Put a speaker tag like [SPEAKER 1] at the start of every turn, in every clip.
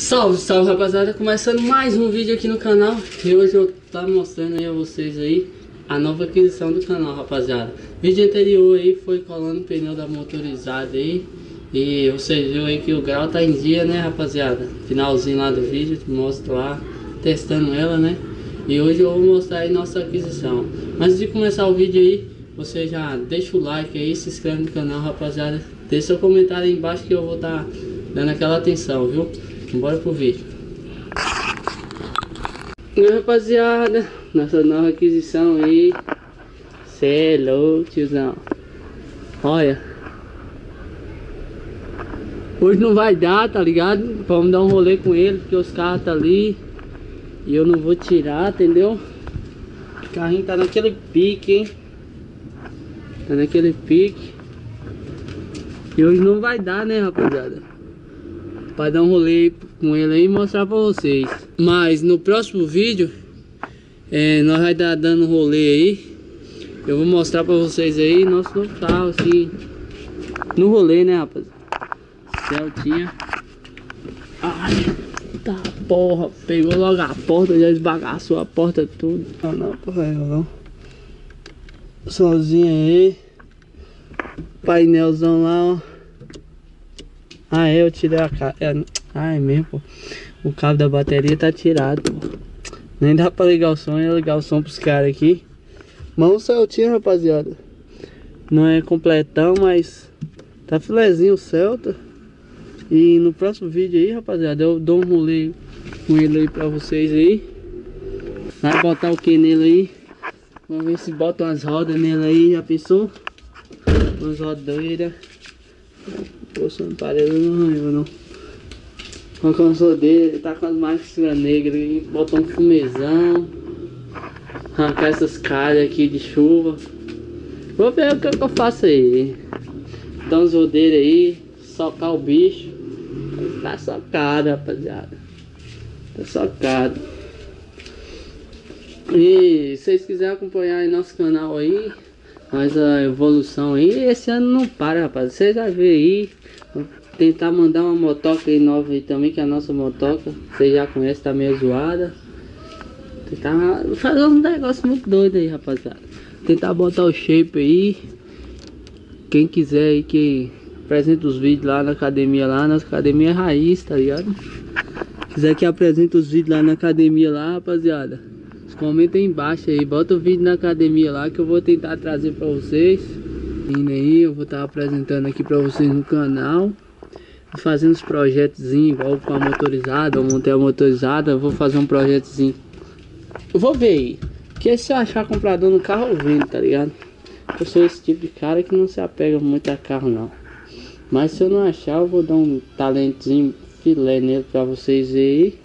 [SPEAKER 1] Salve, salve rapaziada, começando mais um vídeo aqui no canal. E hoje eu tô mostrando aí a vocês aí a nova aquisição do canal, rapaziada. Vídeo anterior aí foi colando o pneu da motorizada aí. E vocês viram aí que o grau tá em dia, né, rapaziada? Finalzinho lá do vídeo, mostro lá, testando ela, né? E hoje eu vou mostrar aí nossa aquisição. Antes de começar o vídeo aí, você já deixa o like aí, se inscreve no canal, rapaziada. Deixa seu comentário aí embaixo que eu vou estar dando aquela atenção, viu? Bora pro vídeo. E rapaziada, nossa nova aquisição aí. Cê é louco, tiozão. Olha, hoje não vai dar, tá ligado? Vamos dar um rolê com ele, porque os carros tá ali e eu não vou tirar, entendeu? O carrinho tá naquele pique, hein? Tá naquele pique. E hoje não vai dar, né, rapaziada? Pra dar um rolê com ele aí e mostrar pra vocês. Mas no próximo vídeo nós vai dar dando um rolê aí. Eu vou mostrar pra vocês aí nosso novo carro, assim, no rolê, né, rapaz? Celtinha. Ai, tá porra. Pegou logo a porta, já esbagaçou a porta tudo. Não, porra, não. Sozinho aí. Painelzão lá, ó. Ah, eu tirei a cara. Ah, é mesmo, pô. O cabo da bateria tá tirado, pô. Nem dá pra ligar o som. Eu ia ligar o som pros caras aqui. Mas um Celtinha, rapaziada. Não é completão, mas tá filezinho o Celta. E no próximo vídeo aí, rapaziada, eu dou um rolê com ele aí pra vocês aí. Vai botar o que nele aí? Vamos ver se bota umas rodas nele aí. Já pensou? Umas rodeiras. Poxa, não parece, não arranhou não. Quando cansou dele, ele tá com as máscaras negras aí. Botar um fumezão. Arrancar essas calhas aqui de chuva. Vou ver o que eu faço aí. Dar uns rodeiros aí. Socar o bicho. Tá socado, rapaziada. Tá socado. E se vocês quiserem acompanhar aí nosso canal aí, mas a evolução aí, esse ano não para, rapaz. Vocês vão ver aí. Vou tentar mandar uma motoca aí nova aí também, que é a nossa motoca. Vocês já conhecem, tá meio zoada. Tentar fazer um negócio muito doido aí, rapaziada. Tentar botar o shape aí. Quem quiser aí que apresente os vídeos lá na academia lá. Nossa academia é raiz, tá ligado? Quiser que apresente os vídeos lá na academia lá, rapaziada, comenta aí embaixo aí, bota o vídeo na academia lá que eu vou tentar trazer pra vocês. Vindo aí, eu vou estar apresentando aqui pra vocês no canal. Fazendo os projetozinhos igual com a motorizada. Eu montei a motorizada, eu vou fazer um projetozinho. Eu vou ver aí, porque se eu achar comprador no carro eu vendo, tá ligado? Eu sou esse tipo de cara que não se apega muito a carro não. Mas se eu não achar, eu vou dar um talentozinho filé nele pra vocês verem aí.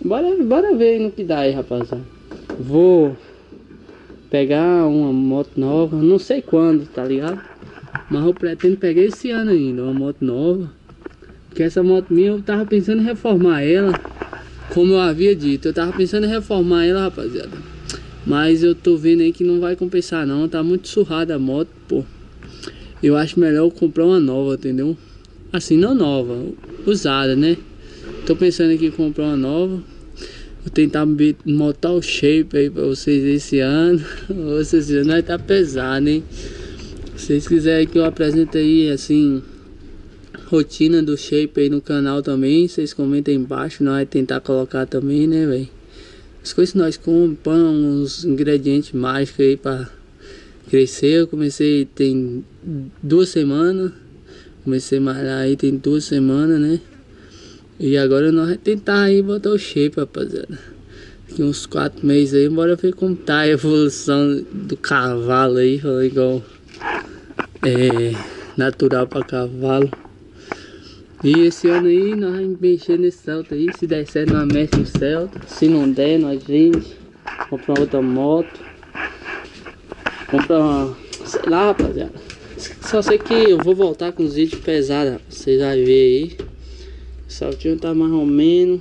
[SPEAKER 1] Bora ver aí no que dá aí, rapaziada. Vou pegar uma moto nova, não sei quando, tá ligado? Mas eu pretendo pegar esse ano ainda, uma moto nova. Porque essa moto minha eu tava pensando em reformar ela. Como eu havia dito, eu tava pensando em reformar ela, rapaziada. Mas eu tô vendo aí que não vai compensar não, tá muito surrada a moto, pô. Eu acho melhor eu comprar uma nova, entendeu? Assim, não nova, usada, né? Tô pensando aqui em comprar uma nova. Vou tentar montar o shape aí pra vocês esse ano. Esse ano vai tá pesado, hein? Se vocês quiserem que eu apresente aí, assim, rotina do shape aí no canal também, vocês comentem aí embaixo. Nós vamos tentar colocar também, né, velho? As coisas que nós compramos, uns ingredientes mágicos aí pra crescer. Eu comecei tem 2 semanas. Comecei a malhar aí tem 2 semanas, né? E agora nós vamos tentar aí botar o shape, rapaziada. Daqui uns 4 meses aí, bora ver como tá a evolução do cavalo aí, igual natural pra cavalo. E esse ano aí nós vamos mexer nesse Celta aí. Se der certo nós mexe no Celta. Se não der, nós vende. Comprar outra moto. Comprar uma, sei lá, rapaziada. Só sei que eu vou voltar com os vídeos pesados, vocês vão ver aí. O Celtinho tá mais ou menos.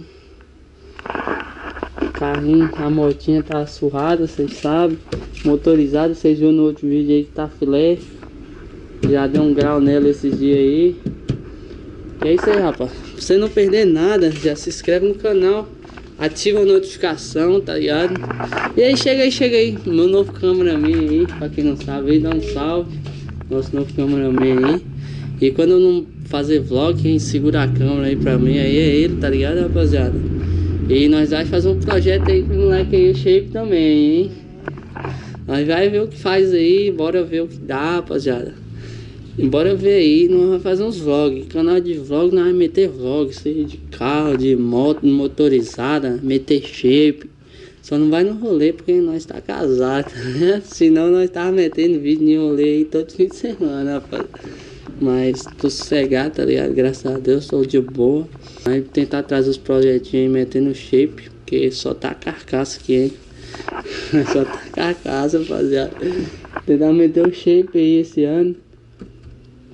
[SPEAKER 1] O carrinho, a motinha tá surrada, vocês sabem. Motorizada, vocês viram no outro vídeo aí que tá filé. Já deu um grau nela esses dias aí. E é isso aí, rapaz. você não perder nada, já se inscreve no canal, ativa a notificação, tá ligado? E aí, chega aí, meu novo cameraman aí, pra quem não sabe aí, dá um salve, nosso novo cameraman aí. E quando eu não fazer vlog, quem segura a câmera aí pra mim aí é ele, tá ligado, rapaziada? E nós vamos fazer um projeto aí com o moleque aí, o Shape também, hein? Nós vai ver o que faz aí, bora ver o que dá, rapaziada. Bora ver aí, nós vamos fazer uns vlogs. Canal de vlog, nós vamos meter vlog, seja de carro, de moto, motorizada, meter shape. Só não vai no rolê porque nós tá casado, né? Senão nós tava metendo vídeo de rolê aí todo fim de semana, rapaz. Mas tô sossegado, tá ligado? Graças a Deus, tô de boa. Vai tentar trazer os projetinhos e meter no shape, porque só tá carcaça aqui, hein? Só tá carcaça, rapaziada. Tentar meter o shape aí esse ano.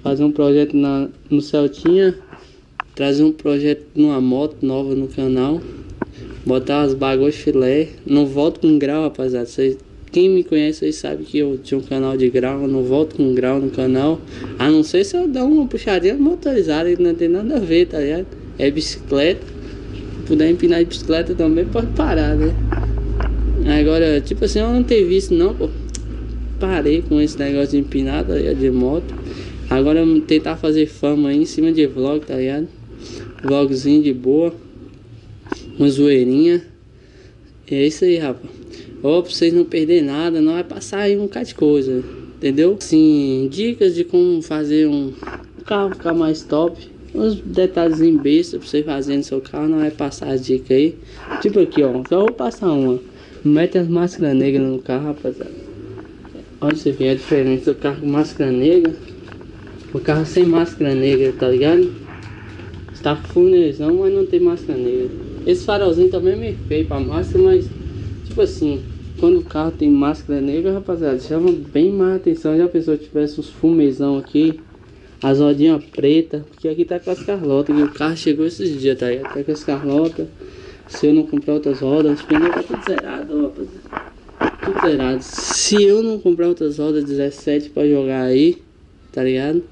[SPEAKER 1] Fazer um projeto no Celtinha. Trazer um projeto numa moto nova no canal. Botar as bagulhas filé. Não volto com grau, rapaziada. Quem me conhece aí sabe que eu tinha um canal de grau. Eu não volto com grau no canal. A não ser se eu dar uma puxadinha motorizada. E não tem nada a ver, tá ligado? É bicicleta. Se puder empinar de bicicleta também, pode parar, né? Agora, tipo assim, eu não tenho visto não, pô. Parei com esse negócio de empinar, tá ligado? De moto. Agora tentar fazer fama aí em cima de vlog, tá ligado? Vlogzinho de boa. Uma zoeirinha. E é isso aí, rapaz. Ó, pra vocês não perderem nada, não vai passar aí um bocado de coisa, entendeu? Assim, dicas de como fazer um carro ficar mais top. Uns detalhezinhos bestas pra você fazer no seu carro, não vai passar as dicas aí. Tipo aqui, ó, só vou passar uma. Mete as máscaras negras no carro, rapaziada. Olha você vê a diferença do carro com máscara negra. O carro sem máscara negra, tá ligado? Está funezão, mas não tem máscara negra. Esse farolzinho também é meio feio pra máscara, mas tipo assim, quando o carro tem máscara negra, rapaziada, chama bem mais atenção. Já a pessoa tivesse uns fumezão aqui, as rodinhas pretas, porque aqui tá com as carlotas, e o carro chegou esses dias, tá ligado? Tá com as carlotas. Se eu não comprar outras rodas, os pneus tá tudo zerado, rapaziada. Tudo zerado. Se eu não comprar outras rodas 17 pra jogar aí, tá ligado?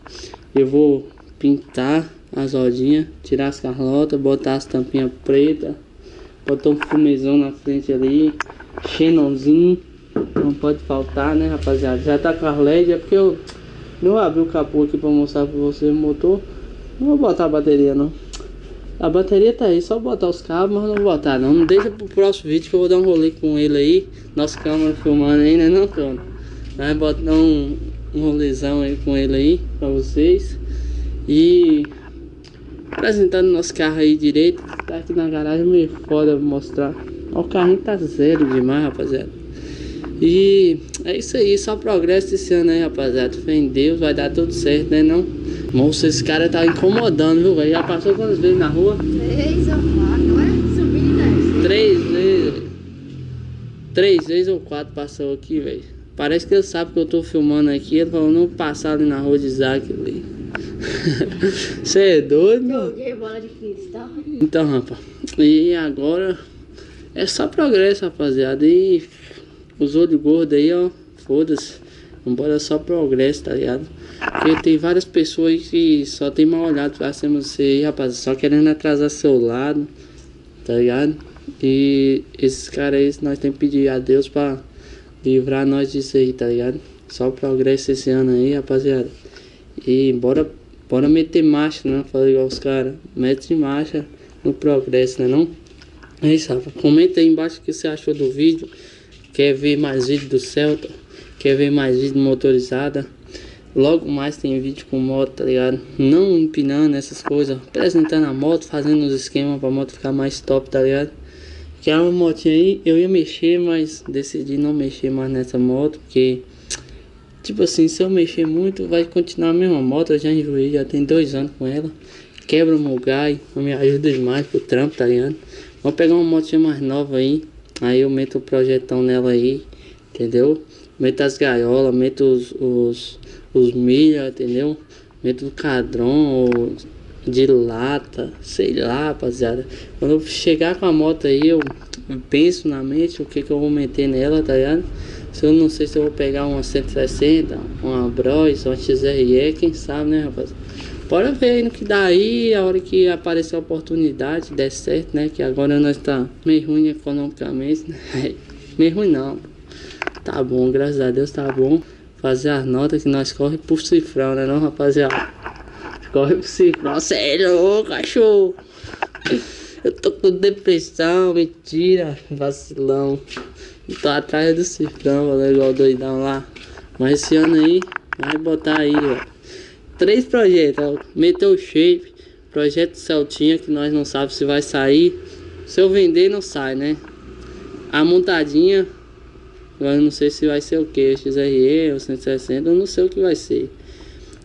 [SPEAKER 1] Eu vou pintar as rodinhas, tirar as carlotas, botar as tampinhas pretas, botar um fumezão na frente ali, xenonzinho, não pode faltar, né, rapaziada? Já tá com as LED, é porque eu não abri o capô aqui pra mostrar pra vocês o motor. Não vou botar a bateria não. A bateria tá aí, só botar os cabos, mas não vou botar não. Não deixa pro próximo vídeo que eu vou dar um rolê com ele aí. Nossa câmera filmando aí, né, não, Tony? Vai botar um rolezão aí com ele aí pra vocês. E apresentando nosso carro aí direito. Tá aqui na garagem, meio foda mostrar. Ó, o carrinho tá zero demais, rapaziada. E é isso aí, só progresso esse ano aí, rapaziada. Fé em Deus, vai dar tudo certo, né não? Moça, esse cara tá incomodando, viu, velho? Já passou quantas vezes na rua?
[SPEAKER 2] 3 ou 4, não é? Subindo 10.
[SPEAKER 1] 3 vezes. 3 vezes ou 4 passou aqui, velho. Parece que ele sabe que eu tô filmando aqui. Ele falou, não passar ali na rua de Isaac ali. Você é doido, mano?
[SPEAKER 2] Joguei bola de cristal.
[SPEAKER 1] Então, rapaz, e agora é só progresso, rapaziada. E os olhos gordos aí, ó, foda-se. Embora só progresso, tá ligado? Porque tem várias pessoas aí que só tem mal olhado pra cima de você aí, rapaz. Só querendo atrasar seu lado, tá ligado? E esses caras aí, nós temos que pedir a Deus pra livrar nós disso aí, tá ligado? Só progresso esse ano aí, rapaziada. E bora meter marcha, né? Falar igual os caras. Mete marcha no progresso, né não? É isso, rapaz. Comenta aí embaixo o que você achou do vídeo. Quer ver mais vídeo do Celta? Quer ver mais vídeo motorizada? Logo mais tem vídeo com moto, tá ligado? Não empinando essas coisas. Apresentando a moto, fazendo os esquemas pra moto ficar mais top, tá ligado? Que é uma motinha aí, eu ia mexer, mas decidi não mexer mais nessa moto. Porque, tipo assim, se eu mexer muito, vai continuar a mesma moto. Eu já enjoei, já tem 2 anos com ela. Quebra o meu gás, não me ajuda demais pro trampo, tá ligado? Vou pegar uma motinha mais nova aí. Aí eu meto o projetão nela aí, entendeu? Meto as gaiolas, meto os milha, entendeu? Meto o cadrão ou de lata, sei lá, rapaziada. Quando eu chegar com a moto aí, eu penso na mente o que eu vou meter nela, tá ligado? Se eu não sei se eu vou pegar uma 160, uma Bros, uma XRE, quem sabe, né, rapaz? Bora ver aí no que dá aí, a hora que aparecer a oportunidade, der certo, né? Que agora nós tá meio ruim economicamente, né? Meio ruim não. Tá bom, graças a Deus tá bom. Fazer as notas que nós corre por cifrão, né não, rapaziada? Corre por cifrão, cê é louco, cachorro. Eu tô com depressão, mentira, vacilão. Eu tô atrás do cifrão, valeu, igual doidão lá. Mas esse ano aí, vai botar aí, ó. 3 projetos, ó. Meteu o shape, projeto Celtinha, que nós não sabemos se vai sair. Se eu vender, não sai, né? A montadinha, eu não sei se vai ser o que, XRE ou 160, eu não sei o que vai ser.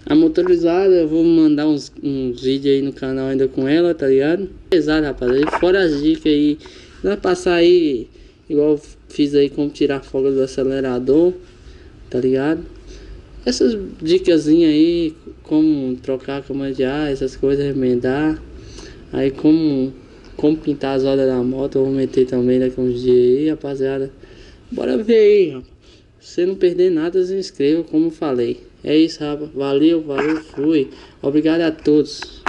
[SPEAKER 1] A motorizada, eu vou mandar uns vídeos aí no canal ainda com ela, tá ligado? Pesado, rapaziada. Fora as dicas aí, nós passar aí, igual eu fiz aí, como tirar a folga do acelerador, tá ligado? Essas dicasinhas aí, como trocar a cama de ar, essas coisas, remendar. Aí como pintar as rodas da moto, eu vou meter também daqui uns dias aí, rapaziada. Bora ver aí, rapaz. Se você não perder nada, se inscreva, como eu falei. É isso, rapaz. Valeu, fui. Obrigado a todos.